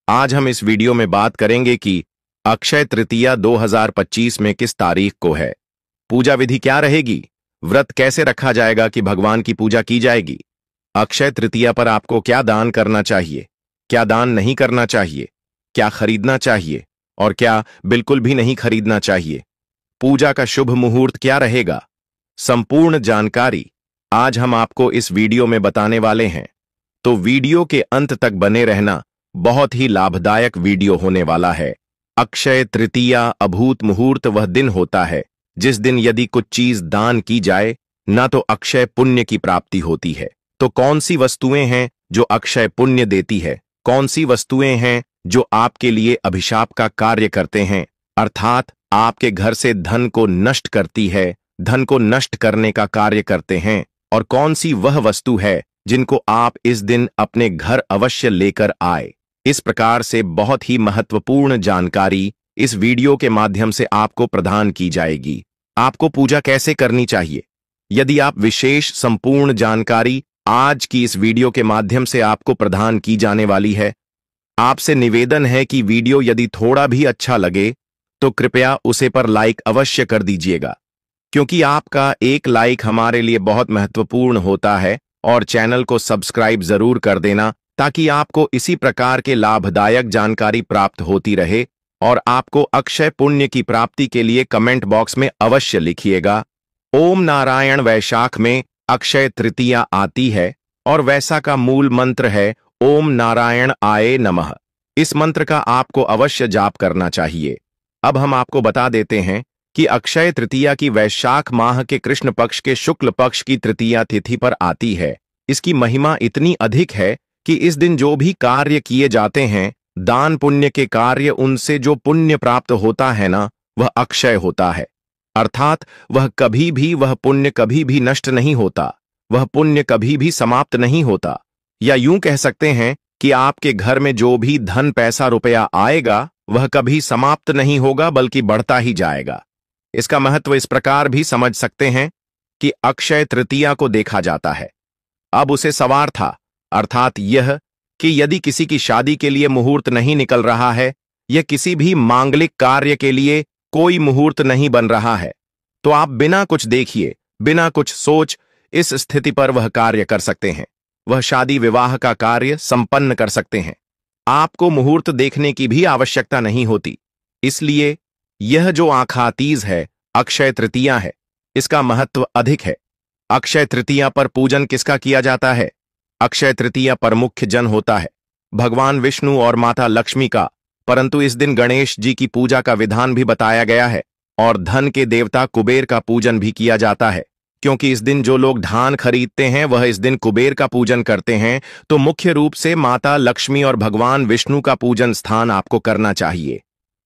आज हम इस वीडियो में बात करेंगे कि अक्षय तृतीया 2025 में किस तारीख को है, पूजा विधि क्या रहेगी, व्रत कैसे रखा जाएगा कि भगवान की पूजा की जाएगी, अक्षय तृतीया पर आपको क्या दान करना चाहिए, क्या दान नहीं करना चाहिए, क्या खरीदना चाहिए और क्या बिल्कुल भी नहीं खरीदना चाहिए, पूजा का शुभ मुहूर्त क्या रहेगा, संपूर्ण जानकारी आज हम आपको इस वीडियो में बताने वाले हैं। तो वीडियो के अंत तक बने रहना, बहुत ही लाभदायक वीडियो होने वाला है। अक्षय तृतीया अभूत मुहूर्त वह दिन होता है जिस दिन यदि कुछ चीज दान की जाए ना तो अक्षय पुण्य की प्राप्ति होती है। तो कौन सी वस्तुएं हैं जो अक्षय पुण्य देती है, कौन सी वस्तुएं हैं जो आपके लिए अभिशाप का कार्य करते हैं, अर्थात आपके घर से धन को नष्ट करती है, धन को नष्ट करने का कार्य करते हैं, और कौन सी वह वस्तु है जिनको आप इस दिन अपने घर अवश्य लेकर आए। इस प्रकार से बहुत ही महत्वपूर्ण जानकारी इस वीडियो के माध्यम से आपको प्रदान की जाएगी। आपको पूजा कैसे करनी चाहिए, यदि आप विशेष संपूर्ण जानकारी आज की इस वीडियो के माध्यम से आपको प्रदान की जाने वाली है। आपसे निवेदन है कि वीडियो यदि थोड़ा भी अच्छा लगे तो कृपया उसे पर लाइक अवश्य कर दीजिएगा, क्योंकि आपका एक लाइक हमारे लिए बहुत महत्वपूर्ण होता है, और चैनल को सब्सक्राइब जरूर कर देना ताकि आपको इसी प्रकार के लाभदायक जानकारी प्राप्त होती रहे। और आपको अक्षय पुण्य की प्राप्ति के लिए कमेंट बॉक्स में अवश्य लिखिएगा ओम नारायण। वैशाख में अक्षय तृतीया आती है और वैसा का मूल मंत्र है ओम नारायण आये नमः। इस मंत्र का आपको अवश्य जाप करना चाहिए। अब हम आपको बता देते हैं कि अक्षय तृतीया की वैशाख माह के कृष्ण पक्ष के शुक्ल पक्ष की तृतीया तिथि पर आती है। इसकी महिमा इतनी अधिक है कि इस दिन जो भी कार्य किए जाते हैं, दान पुण्य के कार्य, उनसे जो पुण्य प्राप्त होता है ना, वह अक्षय होता है। अर्थात वह पुण्य कभी भी नष्ट नहीं होता, वह पुण्य कभी भी समाप्त नहीं होता। या यूं कह सकते हैं कि आपके घर में जो भी धन पैसा रुपया आएगा वह कभी समाप्त नहीं होगा बल्कि बढ़ता ही जाएगा। इसका महत्व इस प्रकार भी समझ सकते हैं कि अक्षय तृतीया को देखा जाता है, अब उसे सवार था, अर्थात यह कि यदि किसी की शादी के लिए मुहूर्त नहीं निकल रहा है या किसी भी मांगलिक कार्य के लिए कोई मुहूर्त नहीं बन रहा है, तो आप बिना कुछ देखिए, बिना कुछ सोच इस स्थिति पर वह कार्य कर सकते हैं, वह शादी विवाह का कार्य संपन्न कर सकते हैं। आपको मुहूर्त देखने की भी आवश्यकता नहीं होती। इसलिए यह जो आखातीज है, अक्षय तृतीया है, इसका महत्व अधिक है। अक्षय तृतीया पर पूजन किसका किया जाता है? अक्षय तृतीया पर मुख्य जन होता है भगवान विष्णु और माता लक्ष्मी का, परंतु इस दिन गणेश जी की पूजा का विधान भी बताया गया है और धन के देवता कुबेर का पूजन भी किया जाता है, क्योंकि इस दिन जो लोग धान खरीदते हैं वह इस दिन कुबेर का पूजन करते हैं। तो मुख्य रूप से माता लक्ष्मी और भगवान विष्णु का पूजन स्थान आपको करना चाहिए।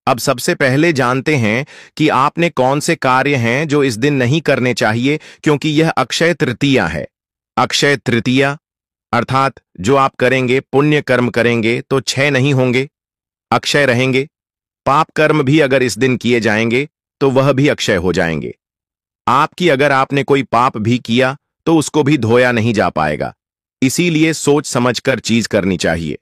अब सबसे पहले जानते हैं कि आपने कौन से कार्य हैं जो इस दिन नहीं करने चाहिए, क्योंकि यह अक्षय तृतीया है। अक्षय तृतीया अर्थात जो आप करेंगे, पुण्य कर्म करेंगे तो क्षय नहीं होंगे, अक्षय रहेंगे। पाप कर्म भी अगर इस दिन किए जाएंगे तो वह भी अक्षय हो जाएंगे। आपकी अगर आपने कोई पाप भी किया तो उसको भी धोया नहीं जा पाएगा। इसीलिए सोच समझकर चीज करनी चाहिए।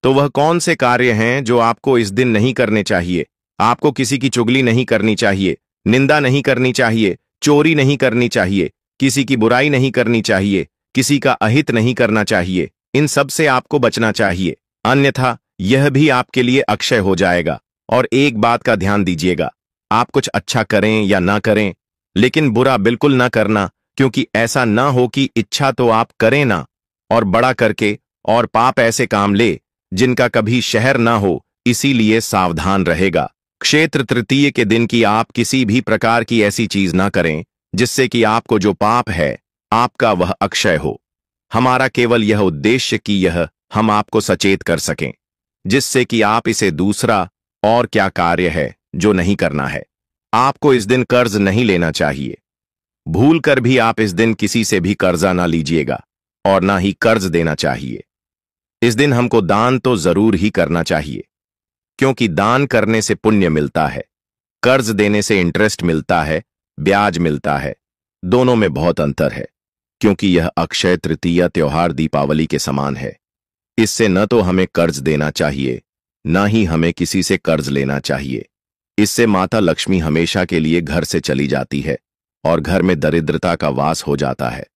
तो वह कौन से कार्य हैं जो आपको इस दिन नहीं करने चाहिए? आपको किसी की चुगली नहीं करनी चाहिए, निंदा नहीं करनी चाहिए, चोरी नहीं करनी चाहिए, किसी की बुराई नहीं करनी चाहिए, किसी का अहित नहीं करना चाहिए। इन सब से आपको बचना चाहिए, अन्यथा यह भी आपके लिए अक्षय हो जाएगा। और एक बात का ध्यान दीजिएगा, आप कुछ अच्छा करें या ना करें, लेकिन बुरा बिल्कुल ना करना, क्योंकि ऐसा ना हो कि इच्छा तो आप करें ना और बड़ा करके और पाप ऐसे काम ले जिनका कभी शहर ना हो। इसीलिए सावधान रहेगा। क्षेत्र तृतीय के दिन की आप किसी भी प्रकार की ऐसी चीज ना करें जिससे कि आपको जो पाप है आपका वह अक्षय हो। हमारा केवल यह उद्देश्य कि यह हम आपको सचेत कर सकें, जिससे कि आप इसे दूसरा और क्या कार्य है जो नहीं करना है। आपको इस दिन कर्ज नहीं लेना चाहिए, भूल कर भी आप इस दिन किसी से भी कर्जा ना लीजिएगा और ना ही कर्ज देना चाहिए। इस दिन हमको दान तो जरूर ही करना चाहिए, क्योंकि दान करने से पुण्य मिलता है, कर्ज देने से इंटरेस्ट मिलता है, ब्याज मिलता है। दोनों में बहुत अंतर है, क्योंकि यह अक्षय तृतीया त्योहार दीपावली के समान है। इससे न तो हमें कर्ज देना चाहिए ना ही हमें किसी से कर्ज लेना चाहिए। इससे माता लक्ष्मी हमेशा के लिए घर से चली जाती है और घर में दरिद्रता का वास हो जाता है।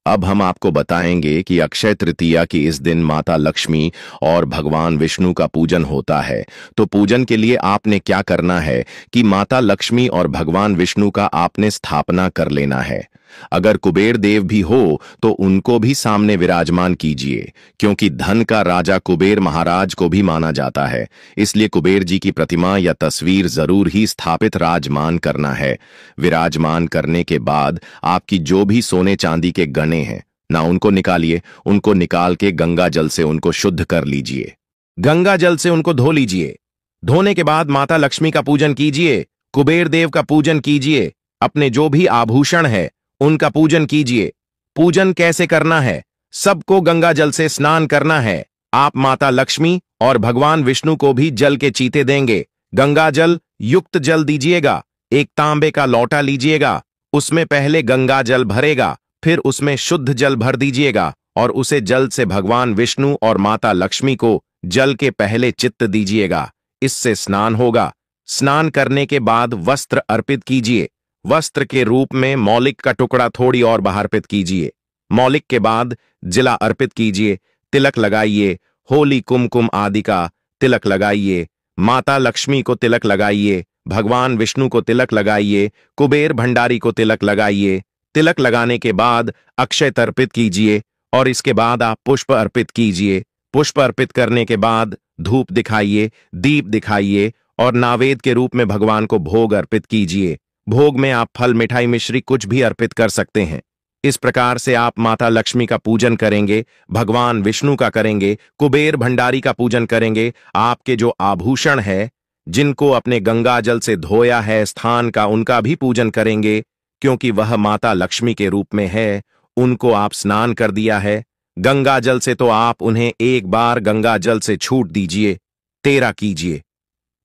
अब हम आपको बताएंगे कि अक्षय तृतीया की इस दिन माता लक्ष्मी और भगवान विष्णु का पूजन होता है। तो पूजन के लिए आपने क्या करना है कि माता लक्ष्मी और भगवान विष्णु का आपने स्थापना कर लेना है। अगर कुबेर देव भी हो तो उनको भी सामने विराजमान कीजिए, क्योंकि धन का राजा कुबेर महाराज को भी माना जाता है। इसलिए कुबेर जी की प्रतिमा या तस्वीर जरूर ही स्थापित राजमान करना है। विराजमान करने के बाद आपकी जो भी सोने चांदी के गहने हैं ना, उनको निकालिए। उनको निकाल के गंगा जल से उनको शुद्ध कर लीजिए। गंगा जल से उनको धो लीजिए। धोने के बाद माता लक्ष्मी का पूजन कीजिए, कुबेर देव का पूजन कीजिए, अपने जो भी आभूषण है उनका पूजन कीजिए। पूजन कैसे करना है? सबको गंगा जल से स्नान करना है। आप माता लक्ष्मी और भगवान विष्णु को भी जल के चीते देंगे। गंगा जल युक्त जल दीजिएगा। एक तांबे का लौटा लीजिएगा, उसमें पहले गंगा जल भरेगा, फिर उसमें शुद्ध जल भर दीजिएगा और उसे जल से भगवान विष्णु और माता लक्ष्मी को जल के पहले चित्त दीजिएगा। इससे स्नान होगा। स्नान करने के बाद वस्त्र अर्पित कीजिए। वस्त्र के रूप में मौलिक का टुकड़ा थोड़ी और बाहर अर्पित कीजिए। मौलिक के बाद जिला अर्पित कीजिए। तिलक लगाइए। होली कुमकुम आदि का तिलक लगाइए। माता लक्ष्मी को तिलक लगाइए। भगवान विष्णु को तिलक लगाइए। कुबेर भंडारी को तिलक लगाइए। तिलक लगाने के बाद अक्षय अर्पित कीजिए और इसके बाद आप पुष्प अर्पित कीजिए। पुष्प अर्पित करने के बाद धूप दिखाइए, दीप दिखाइए और नावेद के रूप में भगवान को भोग अर्पित कीजिए। भोग में आप फल, मिठाई, मिश्री कुछ भी अर्पित कर सकते हैं। इस प्रकार से आप माता लक्ष्मी का पूजन करेंगे, भगवान विष्णु का करेंगे, कुबेर भंडारी का पूजन करेंगे। आपके जो आभूषण है, जिनको अपने गंगा जल से धोया है स्थान का, उनका भी पूजन करेंगे, क्योंकि वह माता लक्ष्मी के रूप में है। उनको आप स्नान कर दिया है गंगा जल से, तो आप उन्हें एक बार गंगा जल से छूट दीजिए, तेरा कीजिए।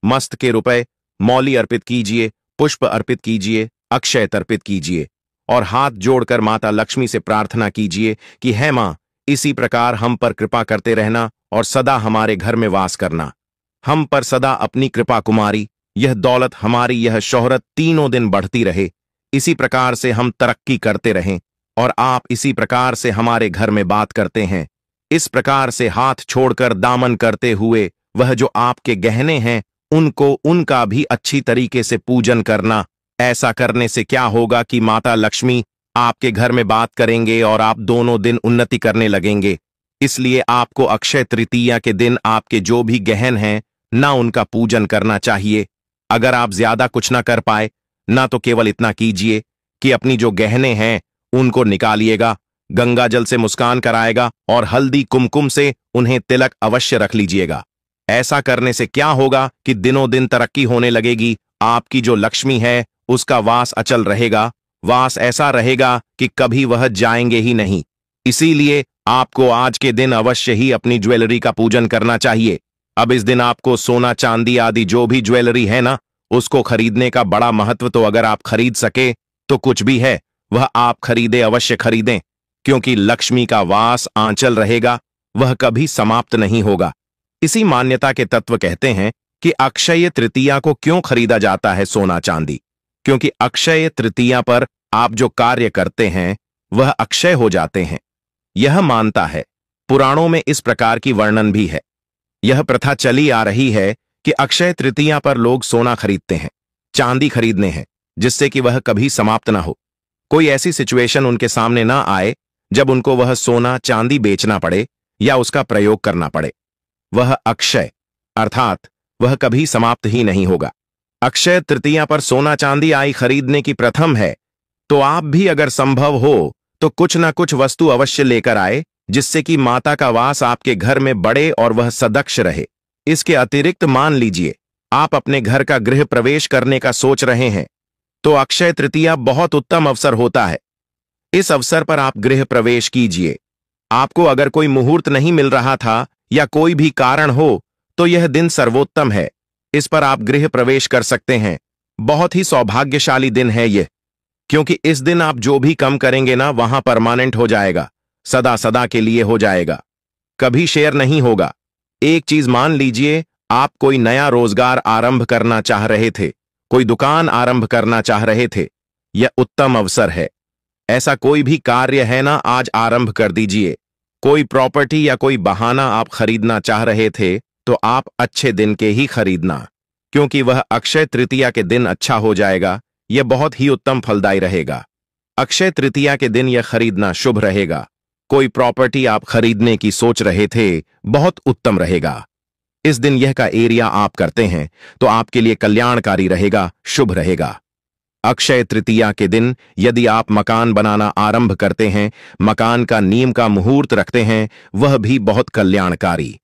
मस्त के रुपए मौली अर्पित कीजिए, पुष्प अर्पित कीजिए, अक्षय अर्पित कीजिए और हाथ जोड़कर माता लक्ष्मी से प्रार्थना कीजिए कि हे मां, इसी प्रकार हम पर कृपा करते रहना और सदा हमारे घर में वास करना। हम पर सदा अपनी कृपा कुमारी, यह दौलत हमारी, यह शोहरत तीनों दिन बढ़ती रहे। इसी प्रकार से हम तरक्की करते रहें और आप इसी प्रकार से हमारे घर में बात करते हैं। इस प्रकार से हाथ छोड़कर दामन करते हुए वह जो आपके गहने हैं उनको, उनका भी अच्छी तरीके से पूजन करना। ऐसा करने से क्या होगा कि माता लक्ष्मी आपके घर में बात करेंगे और आप दोनों दिन उन्नति करने लगेंगे। इसलिए आपको अक्षय तृतीया के दिन आपके जो भी गहन हैं ना, उनका पूजन करना चाहिए। अगर आप ज्यादा कुछ ना कर पाए ना, तो केवल इतना कीजिए कि अपनी जो गहने हैं उनको निकालिएगा, गंगा जल से मुस्कान कराएगा और हल्दी कुमकुम से उन्हें तिलक अवश्य रख लीजिएगा। ऐसा करने से क्या होगा कि दिनों दिन तरक्की होने लगेगी। आपकी जो लक्ष्मी है उसका वास अचल रहेगा। वास ऐसा रहेगा कि कभी वह जाएंगे ही नहीं। इसीलिए आपको आज के दिन अवश्य ही अपनी ज्वेलरी का पूजन करना चाहिए। अब इस दिन आपको सोना चांदी आदि जो भी ज्वेलरी है ना, उसको खरीदने का बड़ा महत्व। तो अगर आप खरीद सके तो कुछ भी है वह आप खरीदे, अवश्य खरीदें, क्योंकि लक्ष्मी का वास आंचल रहेगा, वह कभी समाप्त नहीं होगा। इसी मान्यता के तत्व कहते हैं कि अक्षय तृतीया को क्यों खरीदा जाता है सोना चांदी, क्योंकि अक्षय तृतीया पर आप जो कार्य करते हैं वह अक्षय हो जाते हैं। यह मानता है। पुराणों में इस प्रकार की वर्णन भी है। यह प्रथा चली आ रही है कि अक्षय तृतीया पर लोग सोना खरीदते हैं, चांदी खरीदने हैं, जिससे कि वह कभी समाप्त ना हो। कोई ऐसी सिचुएशन उनके सामने ना आए जब उनको वह सोना चांदी बेचना पड़े या उसका प्रयोग करना पड़े। वह अक्षय अर्थात वह कभी समाप्त ही नहीं होगा। अक्षय तृतीया पर सोना चांदी आई खरीदने की प्रथम है, तो आप भी अगर संभव हो तो कुछ ना कुछ वस्तु अवश्य लेकर आए, जिससे कि माता का वास आपके घर में बढ़े और वह सदक्ष रहे। इसके अतिरिक्त मान लीजिए आप अपने घर का गृह प्रवेश करने का सोच रहे हैं, तो अक्षय तृतीया बहुत उत्तम अवसर होता है। इस अवसर पर आप गृह प्रवेश कीजिए। आपको अगर कोई मुहूर्त नहीं मिल रहा था या कोई भी कारण हो तो यह दिन सर्वोत्तम है। इस पर आप गृह प्रवेश कर सकते हैं। बहुत ही सौभाग्यशाली दिन है यह, क्योंकि इस दिन आप जो भी कम करेंगे ना, वहां परमानेंट हो जाएगा, सदा सदा के लिए हो जाएगा, कभी शेयर नहीं होगा। एक चीज मान लीजिए, आप कोई नया रोजगार आरंभ करना चाह रहे थे, कोई दुकान आरंभ करना चाह रहे थे, यह उत्तम अवसर है। ऐसा कोई भी कार्य है ना, आज आरंभ कर दीजिए। कोई प्रॉपर्टी या कोई बहाना आप खरीदना चाह रहे थे, तो आप अच्छे दिन के ही खरीदना, क्योंकि वह अक्षय तृतीया के दिन अच्छा हो जाएगा। यह बहुत ही उत्तम फलदायी रहेगा। अक्षय तृतीया के दिन यह खरीदना शुभ रहेगा। कोई प्रॉपर्टी आप खरीदने की सोच रहे थे, बहुत उत्तम रहेगा। इस दिन यह का एरिया आप करते हैं तो आपके लिए कल्याणकारी रहेगा, शुभ रहेगा। अक्षय तृतीया के दिन यदि आप मकान बनाना आरंभ करते हैं, मकान का नींव का मुहूर्त रखते हैं, वह भी बहुत कल्याणकारी।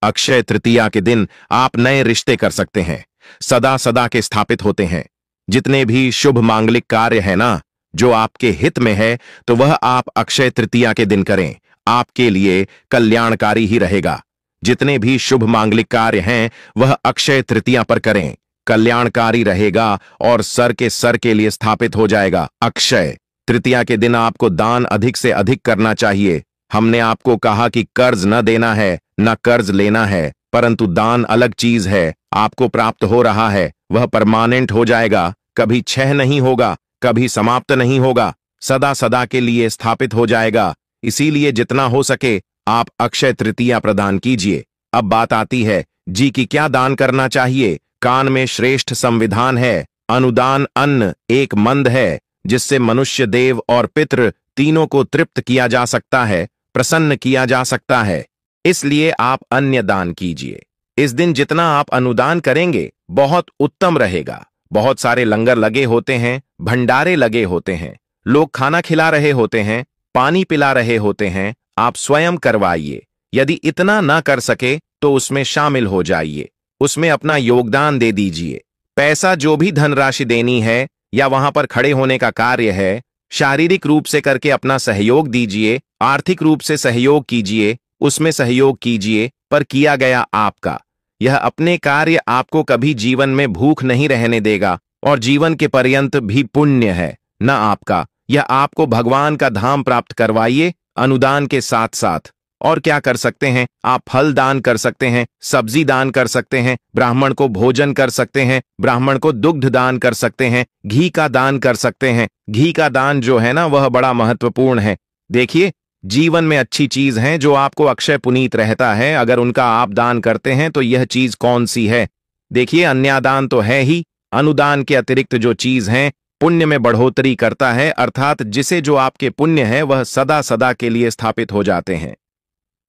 अक्षय तृतीया के दिन आप नए रिश्ते कर सकते हैं, सदा सदा के स्थापित होते हैं। जितने भी शुभ मांगलिक कार्य है ना, जो आपके हित में है, तो वह आप अक्षय तृतीया के दिन करें, आपके लिए कल्याणकारी ही रहेगा। जितने भी शुभ मांगलिक कार्य हैं, वह अक्षय तृतीया पर करें, कल्याणकारी रहेगा और सर के लिए स्थापित हो जाएगा। अक्षय तृतीया के दिन आपको दान अधिक से अधिक करना चाहिए। हमने आपको कहा कि कर्ज न देना है, न कर्ज लेना है, परंतु दान अलग चीज है। आपको प्राप्त हो रहा है, वह परमानेंट हो जाएगा, कभी क्षय नहीं होगा, कभी समाप्त नहीं होगा, सदा सदा के लिए स्थापित हो जाएगा। इसीलिए जितना हो सके आप अक्षय तृतीया प्रदान कीजिए। अब बात आती है जी कि क्या दान करना चाहिए। कान में श्रेष्ठ संविधान है। अनुदान अन्न एक मंद है, जिससे मनुष्य, देव और पितृ तीनों को तृप्त किया जा सकता है, प्रसन्न किया जा सकता है। इसलिए आप अन्य दान कीजिए। इस दिन जितना आप अनुदान करेंगे, बहुत उत्तम रहेगा। बहुत सारे लंगर लगे होते हैं, भंडारे लगे होते हैं, लोग खाना खिला रहे होते हैं, पानी पिला रहे होते हैं। आप स्वयं करवाइए। यदि इतना ना कर सके तो उसमें शामिल हो जाइए, उसमें अपना योगदान दे दीजिए। पैसा जो भी धनराशि देनी है या वहां पर खड़े होने का कार्य है, शारीरिक रूप से करके अपना सहयोग दीजिए, आर्थिक रूप से सहयोग कीजिए, उसमें सहयोग कीजिए, पर किया गया आपका यह अपने कार्य आपको कभी जीवन में भूख नहीं रहने देगा और जीवन के पर्यंत भी पुण्य है न आपका। यह आपको भगवान का धाम प्राप्त करवाइए अनुदान के साथ साथ। और क्या कर सकते हैं आप? फल दान कर सकते हैं, सब्जी दान कर सकते हैं, ब्राह्मण को भोजन कर सकते हैं, ब्राह्मण को दुग्ध दान कर सकते हैं, घी का दान कर सकते हैं। घी का दान जो है ना, वह बड़ा महत्वपूर्ण है। देखिए, जीवन में अच्छी चीज है जो आपको अक्षय पुनीत रहता है, अगर उनका आप दान करते हैं तो यह चीज कौन सी है? देखिए, अन्यादान तो है ही, अनुदान के अतिरिक्त जो चीज है पुण्य में बढ़ोतरी करता है, अर्थात जिसे जो आपके पुण्य है वह सदा सदा के लिए स्थापित हो जाते हैं,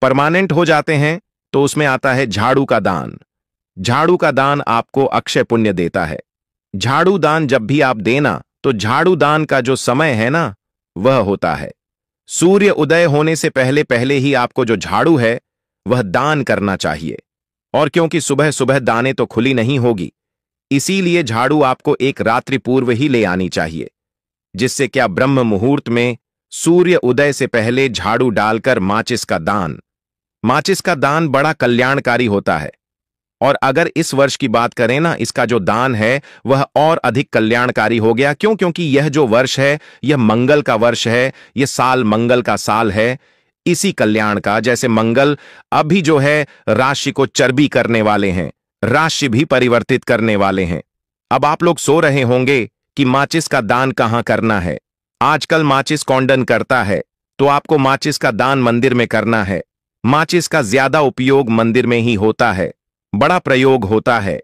परमानेंट हो जाते हैं। तो उसमें आता है झाड़ू का दान। झाड़ू का दान आपको अक्षय पुण्य देता है। झाड़ू दान जब भी आप देना, तो झाड़ू दान का जो समय है ना, वह होता है सूर्य उदय होने से पहले पहले ही आपको जो झाड़ू है वह दान करना चाहिए। और क्योंकि सुबह सुबह दाने तो खुली नहीं होगी, इसीलिए झाड़ू आपको एक रात्रि पूर्व ही ले आनी चाहिए, जिससे क्या ब्रह्म मुहूर्त में सूर्य उदय से पहले झाड़ू डालकर माचिस का दान बड़ा कल्याणकारी होता है। और अगर इस वर्ष की बात करें ना, इसका जो दान है वह और अधिक कल्याणकारी हो गया। क्यों? क्योंकि यह जो वर्ष है यह मंगल का वर्ष है, यह साल मंगल का साल है। इसी कल्याण का, जैसे मंगल अभी जो है राशि को चर्बी करने वाले हैं, राशि भी परिवर्तित करने वाले हैं। अब आप लोग सो रहे होंगे कि माचिस का दान कहां करना है। आजकल माचिस कौंडन करता है, तो आपको माचिस का दान मंदिर में करना है। माचिस का ज्यादा उपयोग मंदिर में ही होता है, बड़ा प्रयोग होता है।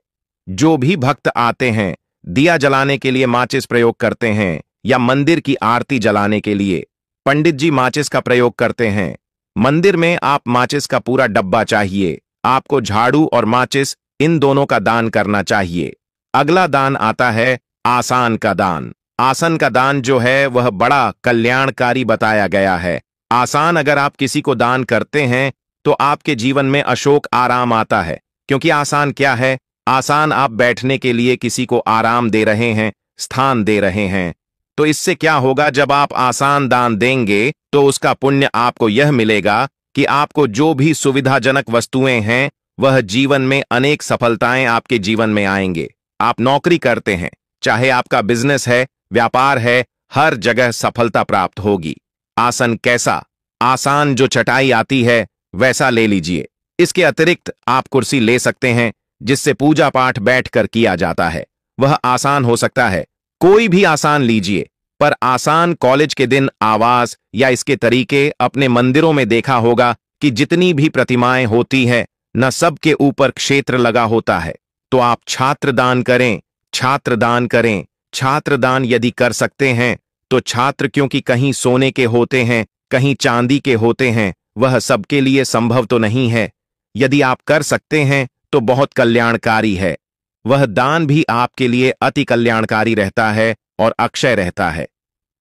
जो भी भक्त आते हैं दिया जलाने के लिए माचिस प्रयोग करते हैं, या मंदिर की आरती जलाने के लिए पंडित जी माचिस का प्रयोग करते हैं। मंदिर में आप माचिस का पूरा डब्बा चाहिए। आपको झाड़ू और माचिस इन दोनों का दान करना चाहिए। अगला दान आता है आसान का दान। आसन का दान जो है वह बड़ा कल्याणकारी बताया गया है। आसान अगर आप किसी को दान करते हैं तो आपके जीवन में अशोक आराम आता है। क्योंकि आसान क्या है? आसान आप बैठने के लिए किसी को आराम दे रहे हैं, स्थान दे रहे हैं। तो इससे क्या होगा? जब आप आसान दान देंगे तो उसका पुण्य आपको यह मिलेगा कि आपको जो भी सुविधाजनक वस्तुएं हैं वह जीवन में अनेक सफलताएं आपके जीवन में आएंगे। आप नौकरी करते हैं, चाहे आपका बिजनेस है, व्यापार है, हर जगह सफलता प्राप्त होगी। आसन कैसा? आसान जो चटाई आती है वैसा ले लीजिए। इसके अतिरिक्त आप कुर्सी ले सकते हैं, जिससे पूजा पाठ बैठकर किया जाता है वह आसान हो सकता है। कोई भी आसान लीजिए, पर आसान कॉलेज के दिन आवाज या इसके तरीके अपने मंदिरों में देखा होगा कि जितनी भी प्रतिमाएं होती है न सबके ऊपर क्षेत्र लगा होता है। तो आप छात्रदान करें, छात्रदान करें। छात्रदान यदि कर सकते हैं तो छात्र, क्योंकि कहीं सोने के होते हैं कहीं चांदी के होते हैं, वह सबके लिए संभव तो नहीं है। यदि आप कर सकते हैं तो बहुत कल्याणकारी है। वह दान भी आपके लिए अति कल्याणकारी रहता है और अक्षय रहता है।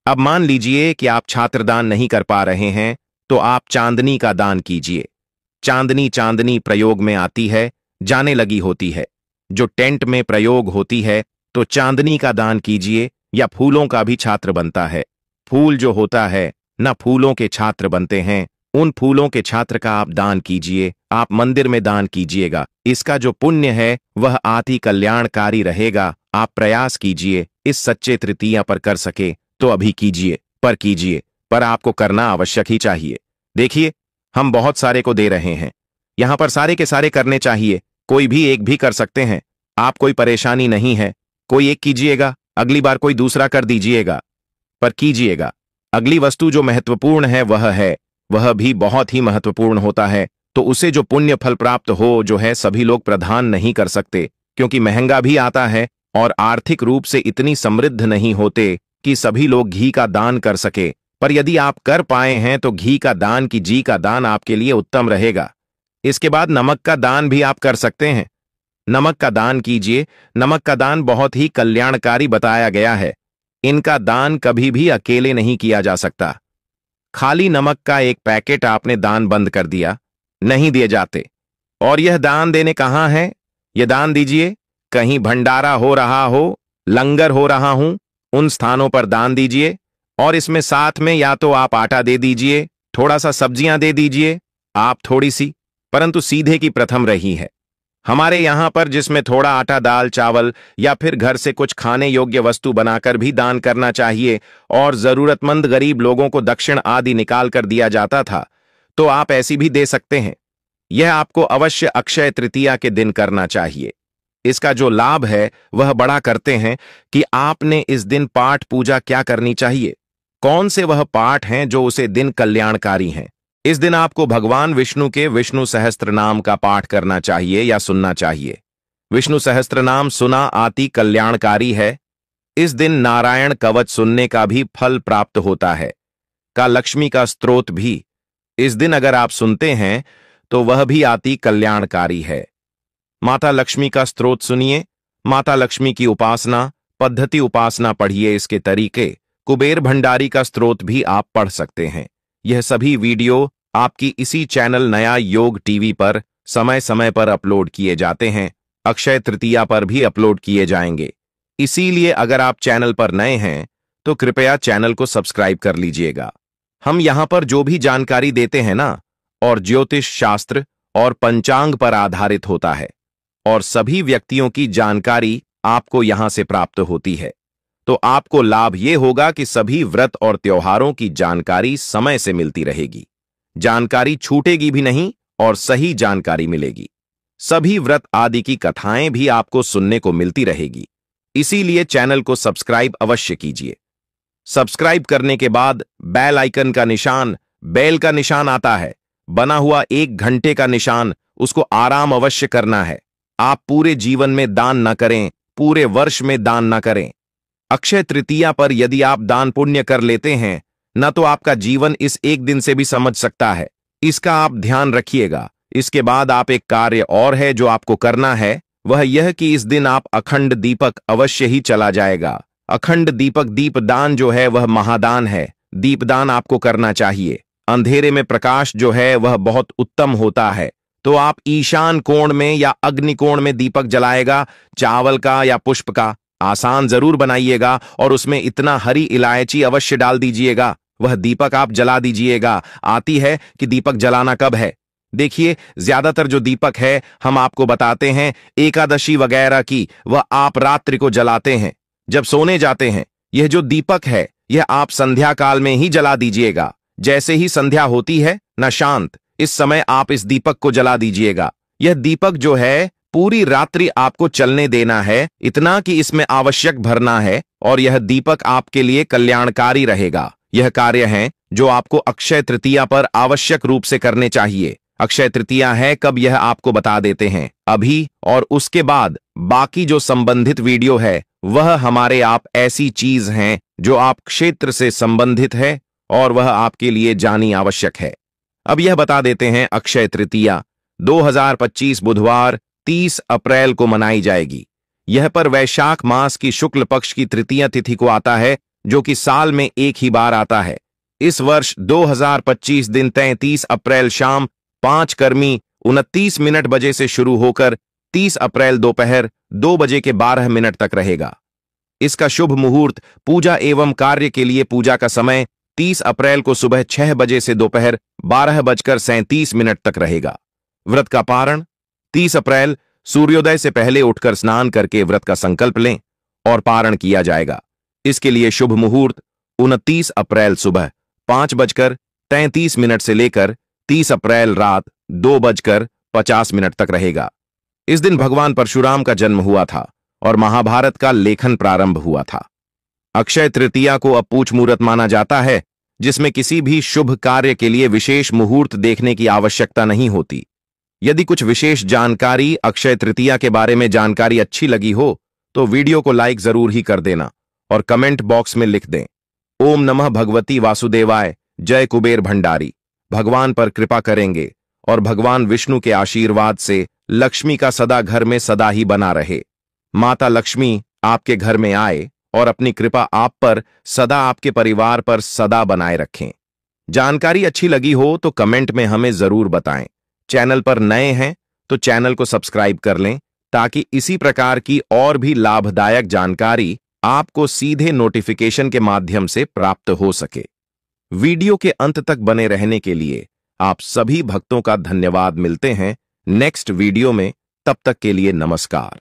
अब मान लीजिए कि आप छात्रदान नहीं कर पा रहे हैं तो आप चांदनी का दान कीजिए। चांदनी चांदनी प्रयोग में आती है, जाने लगी होती है। जो टेंट में प्रयोग होती है तो चांदनी का दान कीजिए, या फूलों का भी छात्र बनता है। फूल जो होता है न फूलों के छात्र बनते हैं, उन फूलों के छात्र का आप दान कीजिए, आप मंदिर में दान कीजिएगा। इसका जो पुण्य है वह अति कल्याणकारी रहेगा। आप प्रयास कीजिए, इस सच्चे तृतीया पर कर सके तो अभी कीजिए, पर आपको करना आवश्यक ही चाहिए। देखिए, हम बहुत सारे को दे रहे हैं, यहां पर सारे के सारे करने चाहिए। कोई भी एक भी कर सकते हैं, आप कोई परेशानी नहीं है। कोई एक कीजिएगा, अगली बार कोई दूसरा कर दीजिएगा, पर कीजिएगा। अगली वस्तु जो महत्वपूर्ण है वह भी बहुत ही महत्वपूर्ण होता है। तो उसे जो पुण्य फल प्राप्त हो जो है सभी लोग प्रदान नहीं कर सकते, क्योंकि महंगा भी आता है और आर्थिक रूप से इतनी समृद्ध नहीं होते कि सभी लोग घी का दान कर सके। पर यदि आप कर पाए हैं तो घी का दान की जी का दान आपके लिए उत्तम रहेगा। इसके बाद नमक का दान भी आप कर सकते हैं। नमक का दान कीजिए। नमक का दान बहुत ही कल्याणकारी बताया गया है। इनका दान कभी भी अकेले नहीं किया जा सकता। खाली नमक का एक पैकेट आपने दान बंद कर दिया, नहीं दिए जाते। और यह दान देने कहां है? यह दान दीजिए कहीं भंडारा हो रहा हो, लंगर हो रहा हूं, उन स्थानों पर दान दीजिए। और इसमें साथ में या तो आप आटा दे दीजिए, थोड़ा सा सब्जियां दे दीजिए, आप थोड़ी सी, परंतु सीधे की प्रथम रही है हमारे यहां पर, जिसमें थोड़ा आटा, दाल, चावल या फिर घर से कुछ खाने योग्य वस्तु बनाकर भी दान करना चाहिए। और जरूरतमंद गरीब लोगों को दक्षिण आदि निकाल कर दिया जाता था, तो आप ऐसी भी दे सकते हैं। यह आपको अवश्य अक्षय तृतीया के दिन करना चाहिए। इसका जो लाभ है वह बड़ा करते हैं कि आपने इस दिन पाठ पूजा क्या करनी चाहिए। कौन से वह पाठ हैं जो उसे दिन कल्याणकारी हैं? इस दिन आपको भगवान विष्णु के विष्णु सहस्त्र नाम का पाठ करना चाहिए या सुनना चाहिए। विष्णु सहस्त्र नाम सुना अति कल्याणकारी है। इस दिन नारायण कवच सुनने का भी फल प्राप्त होता है। का लक्ष्मी का स्तोत्र भी इस दिन अगर आप सुनते हैं तो वह भी अति कल्याणकारी है। माता लक्ष्मी का स्तोत्र सुनिए। माता लक्ष्मी की उपासना पद्धति उपासना पढ़िए। इसके तरीके कुबेर भंडारी का स्तोत्र भी आप पढ़ सकते हैं। यह सभी वीडियो आपकी इसी चैनल नया योग टीवी पर समय समय पर अपलोड किए जाते हैं। अक्षय तृतीया पर भी अपलोड किए जाएंगे। इसीलिए अगर आप चैनल पर नए हैं तो कृपया चैनल को सब्सक्राइब कर लीजिएगा। हम यहां पर जो भी जानकारी देते हैं ना, और ज्योतिष शास्त्र और पंचांग पर आधारित होता है, और सभी व्यक्तियों की जानकारी आपको यहां से प्राप्त होती है। तो आपको लाभ यह होगा कि सभी व्रत और त्योहारों की जानकारी समय से मिलती रहेगी। जानकारी छूटेगी भी नहीं और सही जानकारी मिलेगी। सभी व्रत आदि की कथाएं भी आपको सुनने को मिलती रहेगी। इसीलिए चैनल को सब्सक्राइब अवश्य कीजिए। सब्सक्राइब करने के बाद बेल आइकन का निशान, बेल का निशान आता है, बना हुआ 1 घंटे का निशान, उसको आराम अवश्य करना है। आप पूरे जीवन में दान न करें, पूरे वर्ष में दान न करें। अक्षय तृतीया पर यदि आप दान पुण्य कर लेते हैं न तो आपका जीवन इस एक दिन से भी समझ सकता है। इसका आप ध्यान रखिएगा। इसके बाद आप एक कार्य और है जो आपको करना है, वह यह कि इस दिन आप अखंड दीपक अवश्य ही चला जाएगा। अखंड दीपक दीपदान जो है वह महादान है। दीपदान आपको करना चाहिए। अंधेरे में प्रकाश जो है वह बहुत उत्तम होता है। तो आप ईशान कोण में या अग्नि कोण में दीपक जलाएगा, चावल का या पुष्प का, आसान जरूर बनाइएगा और उसमें इतना हरी इलायची अवश्य डाल दीजिएगा। वह दीपक आप जला दीजिएगा। आती है कि दीपक जलाना कब है। देखिए, ज्यादातर जो दीपक है हम आपको बताते हैं एकादशी वगैरह की, वह आप रात्रि को जलाते हैं जब सोने जाते हैं। यह जो दीपक है यह आप संध्या काल में ही जला दीजिएगा। जैसे ही संध्या होती है न शांत, इस समय आप इस दीपक को जला दीजिएगा। यह दीपक जो है पूरी रात्रि आपको चलने देना है, इतना कि इसमें आवश्यक भरना है, और यह दीपक आपके लिए कल्याणकारी रहेगा। यह कार्य हैं जो आपको अक्षय तृतीया पर आवश्यक रूप से करने चाहिए। अक्षय तृतीया है कब, यह आपको बता देते हैं अभी, और उसके बाद बाकी जो संबंधित वीडियो है वह हमारे आप ऐसी चीज हैं जो आप क्षेत्र से संबंधित है और वह आपके लिए जानी आवश्यक है। अब यह बता देते हैं अक्षय तृतीया 2025 बुधवार 30 अप्रैल को मनाई जाएगी। यह पर वैशाख मास की शुक्ल पक्ष की तृतीया तिथि को आता है, जो कि साल में एक ही बार आता है। इस वर्ष 2025 दिन 33 अप्रैल शाम 5:29 बजे से शुरू होकर 30 अप्रैल दोपहर 2 बजे के 12 मिनट तक रहेगा। इसका शुभ मुहूर्त पूजा एवं कार्य के लिए पूजा का समय 30 अप्रैल को सुबह 6 बजे से दोपहर 12:37 तक रहेगा। व्रत का पारण 30 अप्रैल सूर्योदय से पहले उठकर स्नान करके व्रत का संकल्प लें और पारण किया जाएगा। इसके लिए शुभ मुहूर्त 29 अप्रैल सुबह 5:33 से लेकर 30 अप्रैल रात 2:50 तक रहेगा। इस दिन भगवान परशुराम का जन्म हुआ था और महाभारत का लेखन प्रारंभ हुआ था। अक्षय तृतीया को अपूछ मुहूर्त माना जाता है, जिसमें किसी भी शुभ कार्य के लिए विशेष मुहूर्त देखने की आवश्यकता नहीं होती। यदि कुछ विशेष जानकारी अक्षय तृतीया के बारे में जानकारी अच्छी लगी हो तो वीडियो को लाइक जरूर ही कर देना और कमेंट बॉक्स में लिख दें, ओम नमः भगवती वासुदेवाय, जय कुबेर भंडारी। भगवान पर कृपा करेंगे और भगवान विष्णु के आशीर्वाद से लक्ष्मी का सदा घर में सदा ही बना रहे। माता लक्ष्मी आपके घर में आए और अपनी कृपा आप पर सदा, आपके परिवार पर सदा बनाए रखें। जानकारी अच्छी लगी हो तो कमेंट में हमें जरूर बताएं। चैनल पर नए हैं तो चैनल को सब्सक्राइब कर लें, ताकि इसी प्रकार की और भी लाभदायक जानकारी आपको सीधे नोटिफिकेशन के माध्यम से प्राप्त हो सके। वीडियो के अंत तक बने रहने के लिए आप सभी भक्तों का धन्यवाद। मिलते हैं नेक्स्ट वीडियो में, तब तक के लिए नमस्कार।